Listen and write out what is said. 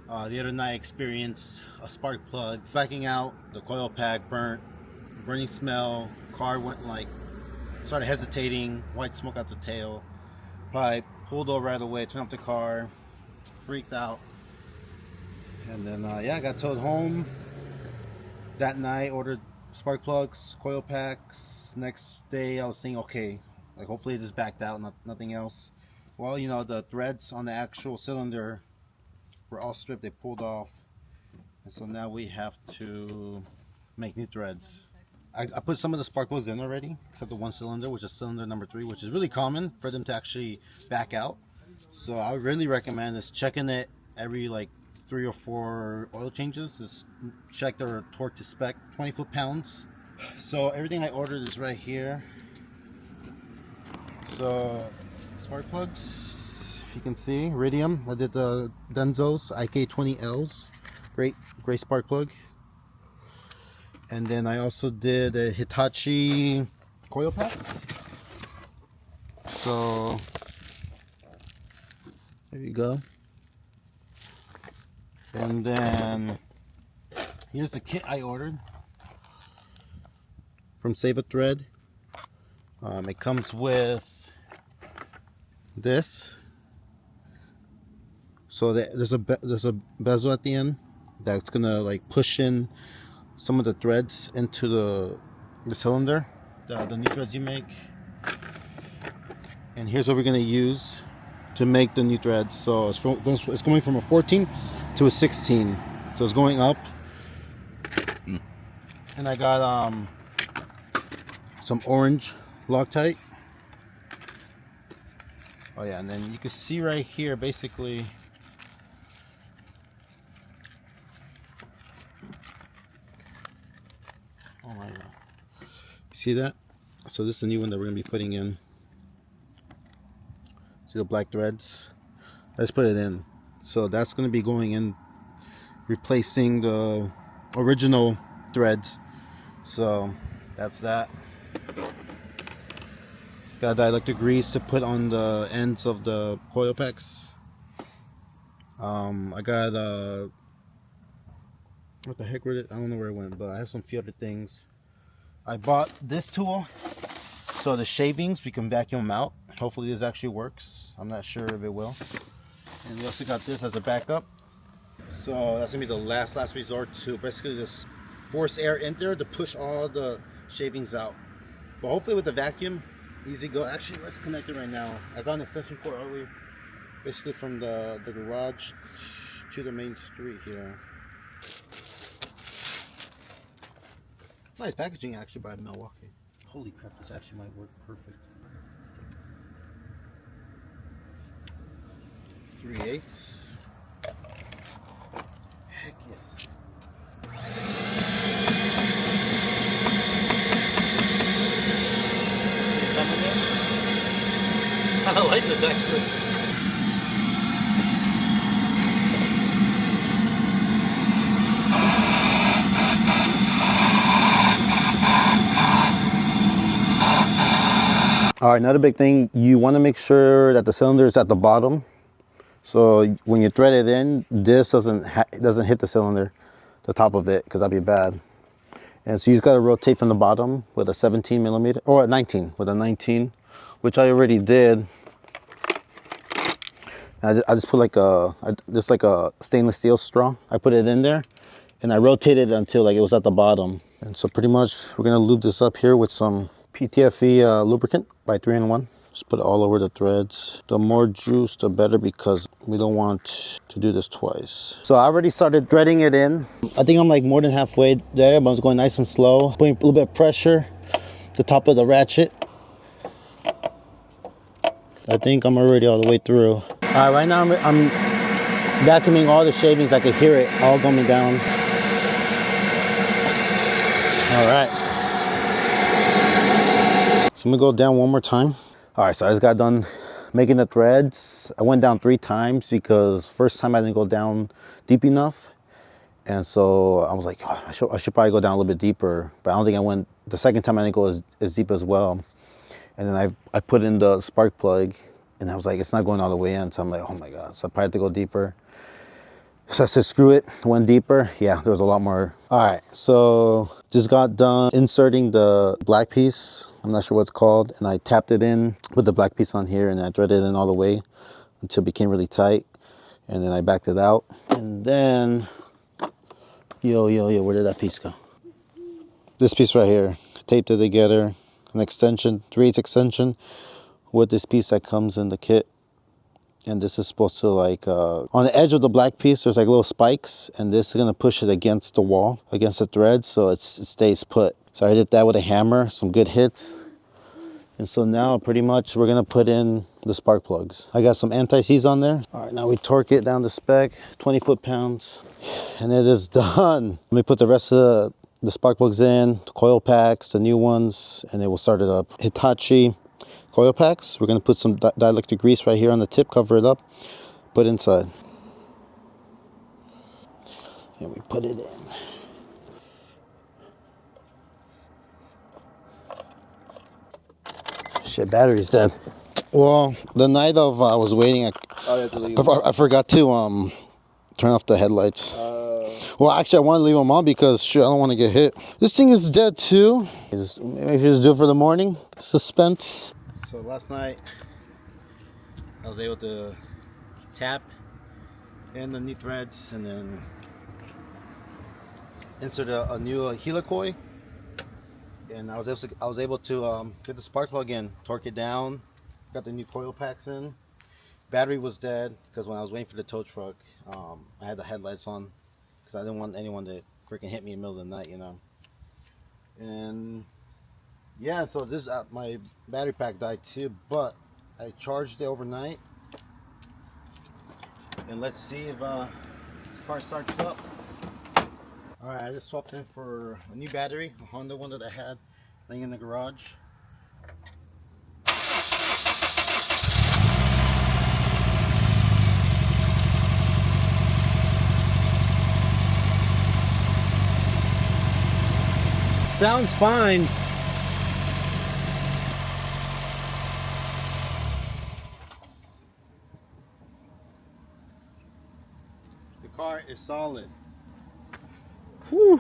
The other night I experienced a spark plug blacking out, the coil pack burnt, burning smell, car went like, started hesitating, white smoke out the tail pipe, pulled over right away, turned off the car, freaked out. And then yeah, I got towed home that night, ordered spark plugs, coil packs. Next day I was thinking, okay, like hopefully it just backed out, nothing else. Well, you know, the threads on the actual cylinder were all stripped, they pulled off. And so now we have to make new threads. I put some of the spark plugs in already, except the one cylinder, which is cylinder number 3, which is really common for them to actually back out. So I would really recommend is checking it every like 3 or 4 oil changes. Just check their torque to spec, 20 foot-pounds. So everything I ordered is right here. So spark plugs, if you can see, Iridium. I did the Denso's IK20Ls, great spark plug. And then I also did a Hitachi coil packs. So there you go. And then here's the kit I ordered from Save a Thread. It comes with this. So there's a bezel at the end that's gonna like push in some of the threads into the cylinder, the new threads you make. And here's what we're gonna use to make the new threads. So it's going from a 14 to a 16. So it's going up. And I got some orange Loctite. Oh yeah, and then you can see right here basically oh my god. See that? So this is the new one that we're gonna be putting in. See the black threads? Let's put it in. So that's gonna be going in, replacing the original threads. So that's that. Got dielectric grease to put on the ends of the coil packs. I got what the heck were it? I don't know where it went, but I have some few other things. I bought this tool, so the shavings we can vacuum them out. Hopefully this actually works. I'm not sure if it will. And we also got this as a backup. So that's gonna be the last resort to basically just force air in there to push all the shavings out. But hopefully with the vacuum, easy go. Actually, let's connect it right now. I got an extension cord earlier, basically from the garage to the main street here. Nice packaging actually by Milwaukee. Holy crap, this actually might work perfect. 3/8. Heck yes. I like this actually. All right, another big thing, you want to make sure that the cylinder is at the bottom. So when you thread it in, this doesn't hit the cylinder, the top of it, because that'd be bad. And so you just got to rotate from the bottom with a 17 millimeter, or a 19, with a 19, which I already did. I just put like a stainless steel straw. I put it in there and I rotated it until like it was at the bottom. And so pretty much we're gonna lube this up here with some PTFE lubricant by 3-in-1. Just put it all over the threads. The more juice, the better, because we don't want to do this twice. So I already started threading it in. I think I'm like more than halfway there, but I was going nice and slow. Putting a little bit of pressure, the top of the ratchet. I think I'm already all the way through. All right, right now I'm vacuuming all the shavings. I can hear it all coming down. All right. So I'm gonna go down one more time. All right, so I just got done making the threads. I went down 3 times because first time I didn't go down deep enough. And so I was like, oh, I should probably go down a little bit deeper. But I don't think I went, the second time I didn't go as deep as well. And then I put in the spark plug and I was like, it's not going all the way in. So I'm like, oh my God. So I probably have to go deeper. So I said, screw it, went deeper. Yeah, there was a lot more. All right, so just got done inserting the black piece. I'm not sure what it's called. And I tapped it in with the black piece on here and I threaded it in all the way until it became really tight. And then I backed it out. And then, yo, where did that piece go? This piece right here, taped it together, an extension, 3/8 extension with this piece that comes in the kit. And this is supposed to like, on the edge of the black piece, there's like little spikes, and this is gonna push it against the wall, against the thread, so it stays put. So I did that with a hammer, some good hits. And so now pretty much we're gonna put in the spark plugs. I got some anti-seize on there. All right, now we torque it down to spec, 20 foot-pounds, and it is done. Let me put the rest of the spark plugs in, the coil packs, the new ones, and then we'll start it up. Hitachi coil packs. We're gonna put some dielectric grease right here on the tip, cover it up, put inside. And we put it in. Shit, battery's dead. Well, the night of I was waiting, I forgot to turn off the headlights. Well, actually, I want to leave them on because shit, I don't want to get hit. This thing is dead too. Maybe I should just do it for the morning. Suspense. So last night, I was able to tap in the new threads and then insert a new helicoil. And I was able to get the spark plug in, torque it down, got the new coil packs in. Battery was dead because when I was waiting for the tow truck, I had the headlights on because I didn't want anyone to freaking hit me in the middle of the night, you know. And yeah, so this my battery pack died too, but I charged it overnight. And let's see if this car starts up. All right, I just swapped in for a new battery, a Honda one that I had laying in the garage. Sounds fine. The car is solid. Whew.